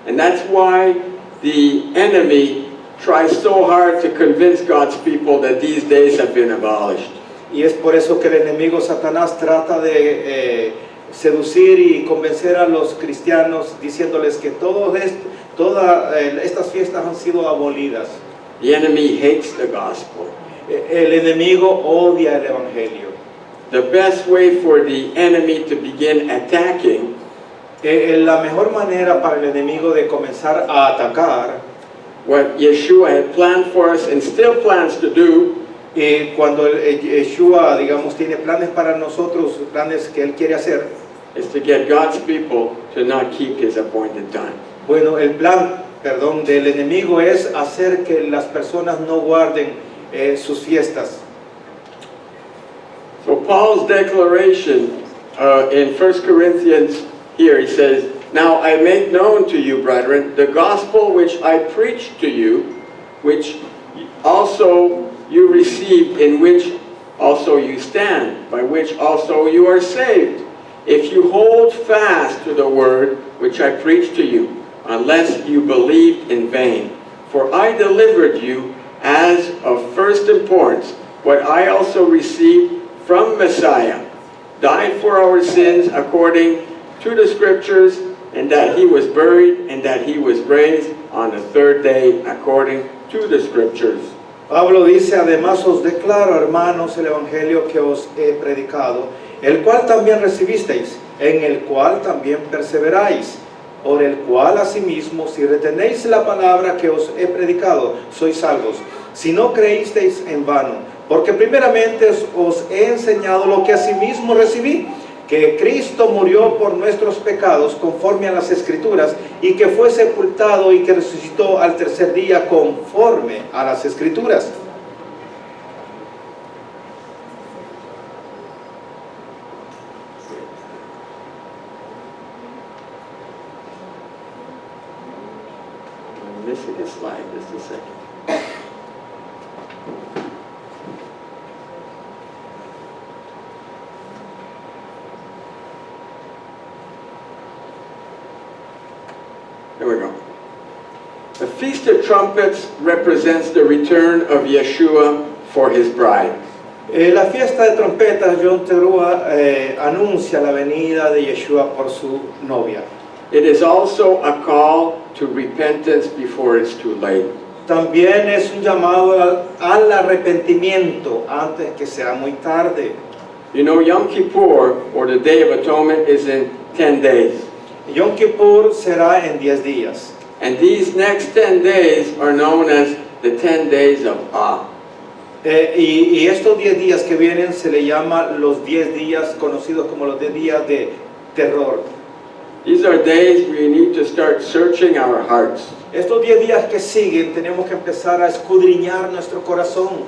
And that's why the enemy tries so hard to convince God's people that these days have been abolished. Y es por eso que el enemigo Satanás trata de seducir y convencer a los cristianos diciéndoles que todas estas fiestas han sido abolidas. The enemy hates the gospel. El enemigo odia el evangelio. The best way for the enemy to begin attacking La mejor manera para el enemigo de comenzar a atacar, what Yeshua had planned for us and still plans to do, cuando Yeshua, digamos, tiene planes para nosotros, planes que Él quiere hacer, is to get God's people to not keep his appointed time. bueno, el plan, del enemigo es hacer que las personas no guarden sus fiestas. So Paul's declaration in 1 Corinthians here, he says, "Now I make known to you, brethren, the gospel which I preached to you, which also you received, in which also you stand, by which also you are saved, if you hold fast to the word which I preached to you, unless you believed in vain. For I delivered you as of first importance what I also received from Messiah, died for our sins according to the Scriptures, and that he was buried, and that he was raised on the third day according to the Scriptures." Pablo dice, además os declaro, hermanos, el evangelio que os he predicado, el cual también recibisteis, en el cual también perseveráis, por el cual asimismo, si retenéis la palabra que os he predicado, sois salvos, si no creísteis en vano, porque primeramente os he enseñado lo que asimismo recibí, que Cristo murió por nuestros pecados conforme a las Escrituras, y que fue sepultado y que resucitó al tercer día conforme a las Escrituras. I'm missing a slide, just a second. There we go. The Feast of Trumpets represents the return of Yeshua for his bride. La fiesta de trompetas, Yom Teruah, anuncia la venida de Yeshua por su novia. It is also a call to repentance before it's too late. También es un llamado al arrepentimiento antes que sea muy tarde. You know, Yom Kippur, or the Day of Atonement, is in 10 days. Yom Kippur será en 10 días. And these next 10 days are known as the 10 days of awe. Y estos 10 días que vienen se le llama los 10 días conocidos como los 10 días de terror. These are days we need to start searching our hearts. Estos 10 días que siguen tenemos que empezar a escudriñar nuestro corazón.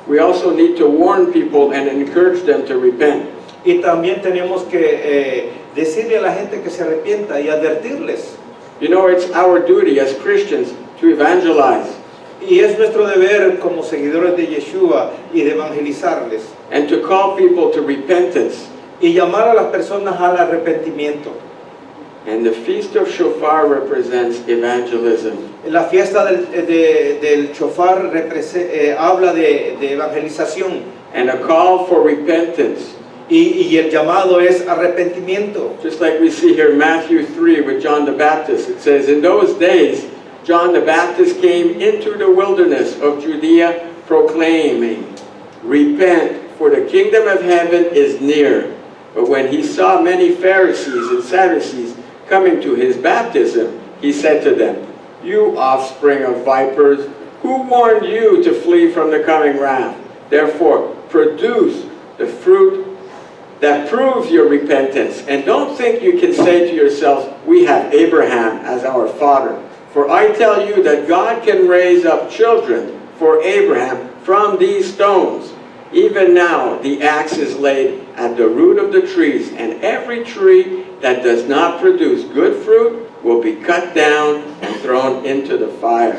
We also need to warn people and encourage them to repent. Y también tenemos que decirle a la gente que se arrepienta y advertirles. You know, it's our duty as Christians to evangelize Y es nuestro deber como seguidores de Yeshua y de evangelizarles. and to call people to repentance. Y llamar a las personas al arrepentimiento. And the Feast of Shofar represents evangelism. La fiesta del shofar habla de evangelización. And a call for repentance. Y el llamado es arrepentimiento. Just like we see here in Matthew 3 with John the Baptist. It says, "In those days, John the Baptist came into the wilderness of Judea proclaiming, 'Repent, for the kingdom of heaven is near.' But when he saw many Pharisees and Sadducees coming to his baptism, he said to them, 'You offspring of vipers, who warned you to flee from the coming wrath? Therefore, produce the fruit that proves your repentance. And don't think you can say to yourselves, we have Abraham as our father. For I tell you that God can raise up children for Abraham from these stones. Even now the axe is laid at the root of the trees, and every tree that does not produce good fruit will be cut down and thrown into the fire.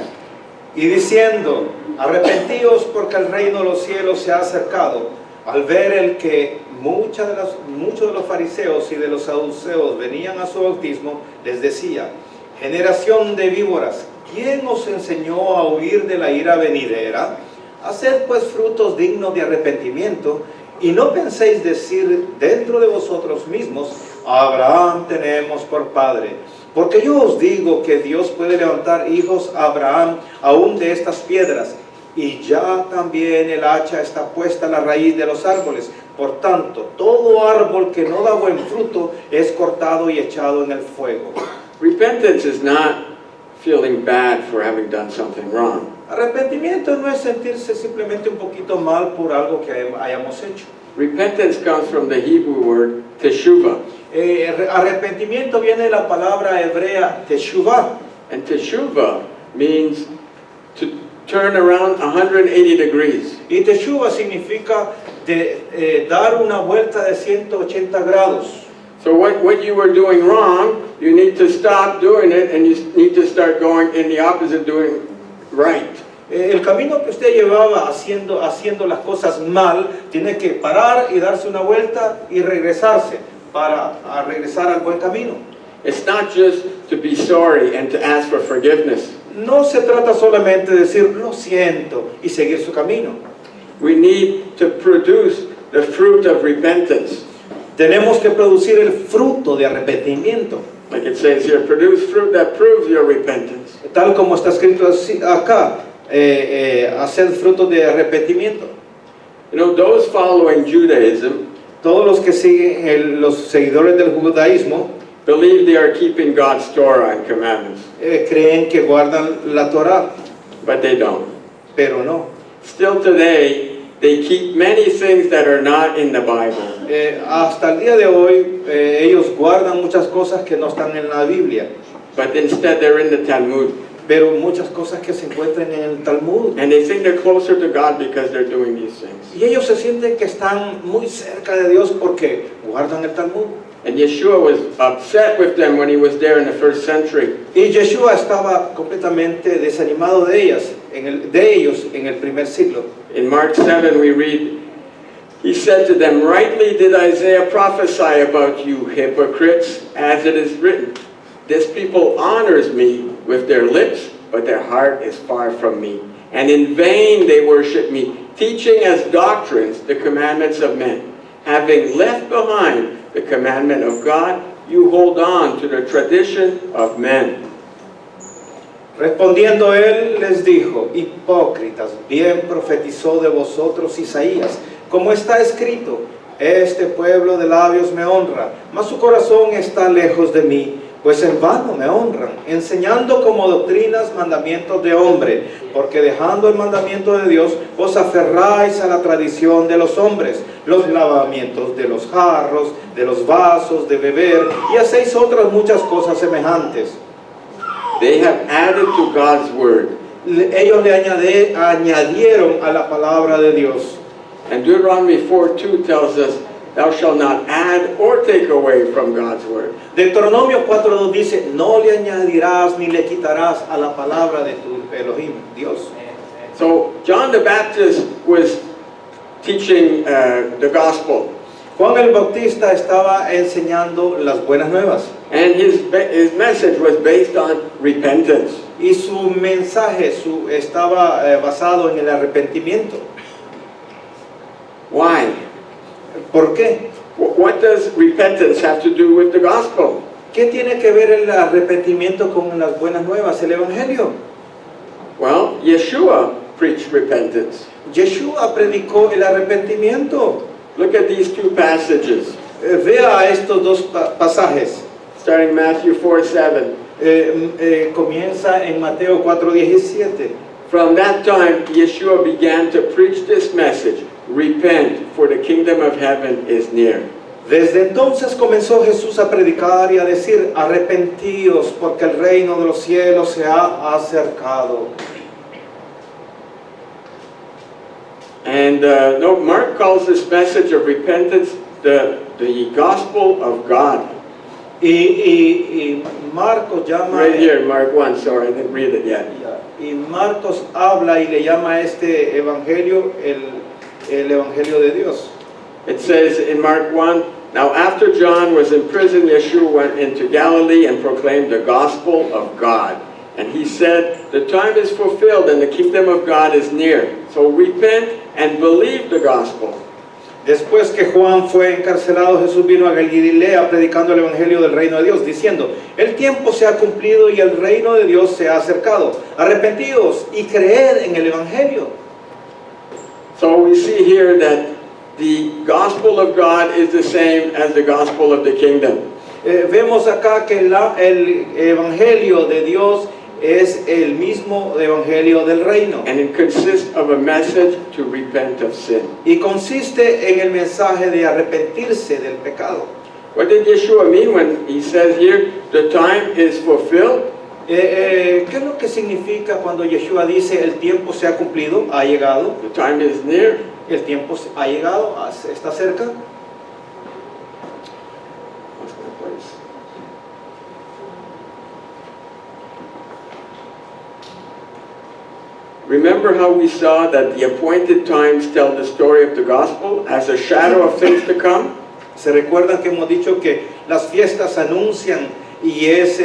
Y diciendo, arrepentíos porque el reino de los cielos se ha acercado. Al ver el que muchos de los fariseos y de los saduceos venían a su bautismo, les decía, generación de víboras, ¿quién os enseñó a huir de la ira venidera? Haced pues frutos dignos de arrepentimiento, y no penséis decir dentro de vosotros mismos, a Abraham tenemos por padre. Porque yo os digo que Dios puede levantar hijos a Abraham aún de estas piedras, y ya también el hacha está puesta a la raíz de los árboles. Por tanto, todo árbol que no da buen fruto es cortado y echado en el fuego. Repentance is not feeling bad for having done something wrong. Arrepentimiento no es sentirse simplemente un poquito mal por algo que hayamos hecho. Repentance comes from the Hebrew word teshuvah. Arrepentimiento viene de la palabra hebrea teshuvah. And teshuvah means to turn around 180 degrees. Y teshuvah significa dar una vuelta de 180 grados. So what you were doing wrong, you need to stop doing it and you need to start going in the opposite, doing right. El camino que usted llevaba haciendo las cosas mal, tiene que parar y darse una vuelta y regresarse para regresar al buen camino. It's not just to be sorry and to ask for forgiveness. No se trata solamente de decir lo siento y seguir su camino. We need to produce the fruit of repentance. Tenemos que producir el fruto de arrepentimiento. Like it says here, produce fruit that proves your repentance. Tal como está escrito acá, hacer fruto de arrepentimiento. You know, those following Judaism Todos los que siguen, los seguidores del judaísmo, believe they are keeping God's Torah and commandments, creen que guardan la Torá, but they don't. pero no. Still today, they keep many things that are not in the Bible. Hasta el día de hoy, ellos guardan muchas cosas que no están en la Biblia, But instead they're in the Talmud. pero muchas cosas que se encuentran en el Talmud. And they think they're closer to God because they're doing these things. Y ellos se sienten que están muy cerca de Dios porque guardan el Talmud. And Yeshua was upset with them when he was there in the first century. Y Yeshua estaba completamente desanimado de ellos en el primer siglo. In Mark 7 we read, he said to them, rightly did Isaiah prophesy about you hypocrites, as it is written, this people honors me with their lips, but their heart is far from me. And in vain they worship me, teaching as doctrines the commandments of men. Having left behind the commandment of God, you hold on to the tradition of men. Respondiendo él les dijo, hipócritas, bien profetizó de vosotros Isaías, como está escrito, este pueblo de labios me honra, mas su corazón está lejos de mí, pues en vano me honran, enseñando como doctrinas mandamientos de hombre, porque dejando el mandamiento de Dios, os aferráis a la tradición de los hombres, los lavamientos de los jarros, de los vasos, de beber, y hacéis otras muchas cosas semejantes. They have added to God's word. Ellos le añadieron a la palabra de Dios. And Deuteronomy 4:2 tells us, thou shalt not add or take away from God's word. Deuteronomio 4:2 dice, no le añadirás ni le quitarás a la palabra de tu Elohim, Dios. So John the Baptist was teaching the gospel. Juan el Bautista estaba enseñando las buenas nuevas. And his message was based on repentance. Y su mensaje estaba basado en el arrepentimiento. Why? ¿Por qué? What does repentance have to do with the gospel? ¿Qué tiene que ver el arrepentimiento con las buenas nuevas, el Evangelio? Well, Yeshua preached repentance. Yeshua predicó el arrepentimiento. Look at these two passages. Vea estos dos pasajes. Starting Matthew 4:7. Comienza en Mateo 4:17. From that time, Yeshua began to preach this message, repent, for the kingdom of heaven is near. Desde entonces comenzó Jesús a predicar y a decir, arrepentíos porque el reino de los cielos se ha acercado. And Mark calls this message of repentance the gospel of God. Y Marcos llama... Right here, Mark 1, sorry, I didn't read it yet. Y Marcos habla y le llama a este evangelio el evangelio de Dios. It says in Mark 1, now after John was in prison, Yeshua went into Galilee and proclaimed the gospel of God. And he said, the time is fulfilled and the kingdom of God is near. So repent and believe the gospel. Después que Juan fue encarcelado, Jesús vino a Galilea predicando el evangelio del reino de Dios, diciendo, el tiempo se ha cumplido y el reino de Dios se ha acercado. Arrepentidos y creed en el evangelio. So we see here that the gospel of God is the same as the gospel of the kingdom. Vemos acá que el evangelio de Dios es el mismo evangelio del reino. And it consists of a message to repent of sin. Y consiste en el mensaje de arrepentirse del pecado. What did Yeshua mean when he says here, the time is fulfilled? ¿Qué es lo que significa cuando Yeshua dice el tiempo se ha cumplido, ha llegado? The time is near. El tiempo ha llegado, está cerca. What's my place? Remember how we saw that the appointed times tell the story of the gospel as a shadow of things to come? Se recuerdan que hemos dicho que las fiestas anuncian y es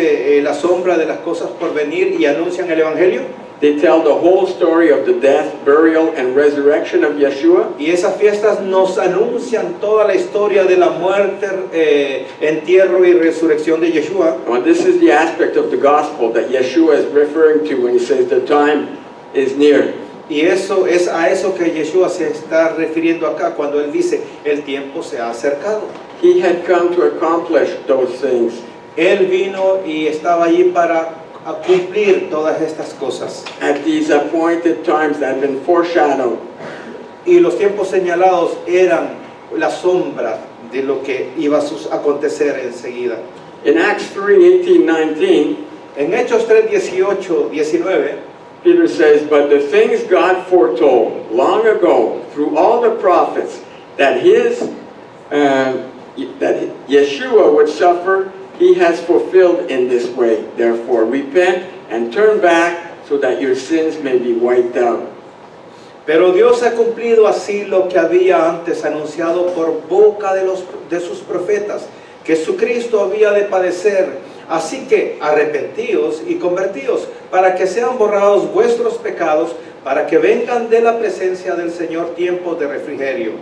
la sombra de las cosas por venir y anuncian el evangelio. They tell the whole story of the death, burial, and resurrection of Yeshua. Y esas fiestas nos anuncian toda la historia de la muerte, entierro y resurrección de Yeshua. Well, this is the aspect of the gospel that Yeshua is referring to when he says the time is near. Y eso es a eso que Yeshua se está refiriendo acá cuando él dice el tiempo se ha acercado. He had come to accomplish those things. Él vino y estaba allí para cumplir todas estas cosas. At these appointed times that have been foreshadowed. Y los tiempos señalados eran la sombra de lo que iba a acontecer enseguida. In Acts 3:18-19, En Hechos 3, 18, 19, Peter says, but the things God foretold long ago through all the prophets that that Yeshua would suffer, he has fulfilled in this way. Therefore, repent and turn back so that your sins may be wiped out. pero Dios ha cumplido así lo que había antes anunciado por boca de sus profetas, que su Cristo había de padecer. Así que arrepentíos y convertíos, para que sean borrados vuestros pecados, para que vengan de la presencia del Señor tiempos de refrigerio.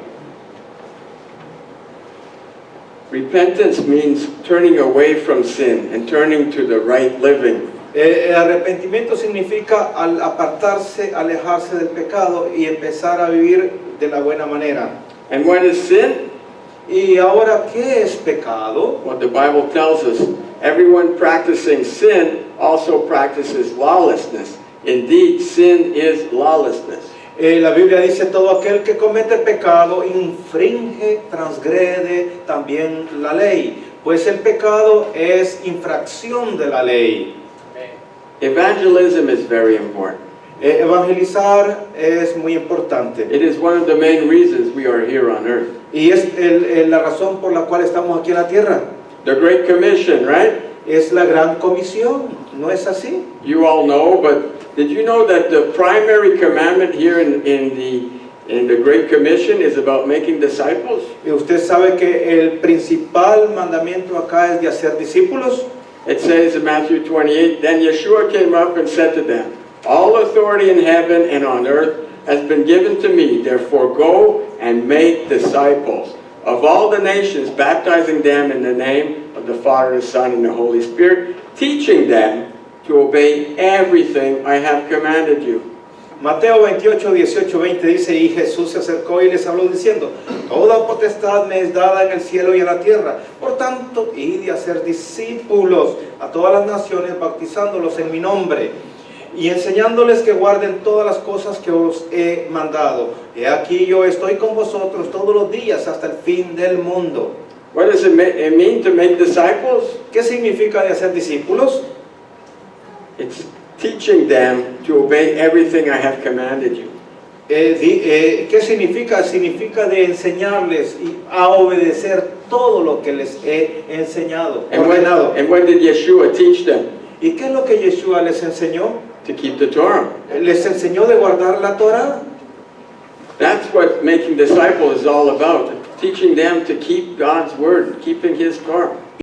Repentance means turning away from sin and turning to the right living. El arrepentimiento significa al apartarse, alejarse del pecado y empezar a vivir de la buena manera. And what is sin? Y ahora, ¿qué es pecado? What the Bible tells us, everyone practicing sin also practices lawlessness. Indeed, sin is lawlessness. La Biblia dice, todo aquel que comete pecado infringe, transgrede también la ley, pues el pecado es infracción de la ley. Evangelism is very important. Evangelizar es muy importante It is one of the main reasons we are here on earth. y es la razón por la cual estamos aquí en la tierra. The Great Commission, right? Es la gran comisión, ¿no es así? You all know, but did you know that the primary commandment here in the Great Commission is about making disciples? Y usted sabe que el principal mandamiento acá es de hacer discípulos. It says in Matthew 28, then Yeshua came up and said to them, all authority in heaven and on earth has been given to me. Therefore go and make disciples of all the nations, baptizing them in the name of the Father, the Son, and the Holy Spirit, teaching them to obey everything I have commanded you. Mateo 28, 18, 20 dice, y Jesús se acercó y les habló diciendo, toda potestad me es dada en el cielo y en la tierra. Por tanto, id a hacer discípulos a todas las naciones, bautizándolos en mi nombre y enseñándoles que guarden todas las cosas que os he mandado. He aquí yo estoy con vosotros todos los días hasta el fin del mundo. What does it mean to make disciples? ¿Qué significa de hacer discípulos? It's teaching them to obey everything I have commanded you. ¿Qué significa? Significa de enseñarles y a obedecer todo lo que les he enseñado, ordenado. And what did Yeshua teach them? ¿Y qué es lo que Yeshua les enseñó? To keep the Torah. Les enseñó de guardar la Torah. That's what making disciples is all about. Teaching them to keep God's word, keeping His Torah.